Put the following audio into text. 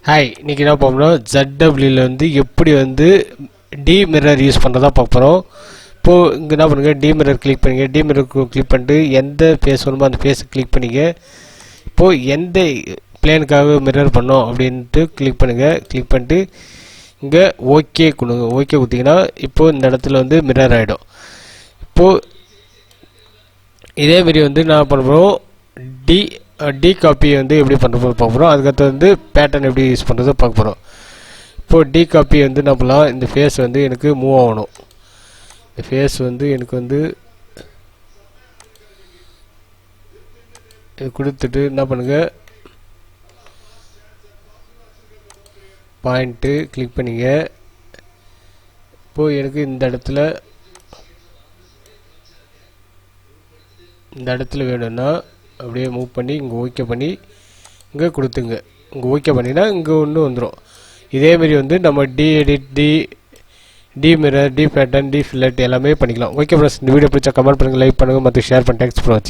Hi, இன்றைக்கி என்ன பார்ப்போம்னா ZWல வந்து எப்படி வந்து டி மிரர் யூஸ் பண்ணுறதா பார்க்குறோம். இப்போது இங்கே என்ன பண்ணுங்கள், டி மிரர் கிளிக் பண்ணிங்க. டி மிரர் கிளிக் பண்ணிட்டு எந்த ஃபேஸ் வேணுமோ அந்த ஃபேஸை கிளிக் பண்ணிங்க. இப்போது எந்த பிளேனுக்காக மிரர் பண்ணோம் அப்படின்ட்டு கிளிக் பண்ணுங்கள். கிளிக் பண்ணிட்டு இங்கே ஓகே கொடுங்க. ஓகே கொடுத்தீங்கன்னா இப்போது இந்த இடத்துல வந்து மிரர் ஆகிடும். இப்போது இதேமாரி வந்து நான் பண்ணுறோம் டி காப்பி வந்து எப்படி பண்ணுறது பார்க்க போகிறோம். அதுக்கடுத்து வந்து பேட்டர்ன் எப்படி யூஸ் பண்ணுறது பார்க்க போகிறோம். இப்போது டி காப்பி வந்து என்ன பண்ணலாம், இந்த ஃபேஸ் வந்து எனக்கு மூவ் ஆகணும். இந்த ஃபேஸ் வந்து எனக்கு வந்து இது கொடுத்துட்டு என்ன பண்ணுங்கள், பாயிண்ட்டு கிளிக் பண்ணிங்க. இப்போது எனக்கு இந்த இடத்துல வேணும்னா அப்படியே மூவ் பண்ணி இங்கே ஓகே பண்ணி இங்கே கொடுத்துங்க. இங்கே ஓகே பண்ணினா இங்கே ஒன்று வந்துடும். இதேமாரி வந்து நம்ம D edit, D mirror, D pattern, D fillet எல்லாமே பண்ணிக்கலாம். ஓகே ஃப்ரெண்ட்ஸ், இந்த வீடியோ பிடிச்சா கமெண்ட் பண்ணுங்கள், லைக் பண்ணுங்கள் மற்றும் ஷேர் பண்ணி தேங்க்ஸ் ஃபார் வாட்சிங்.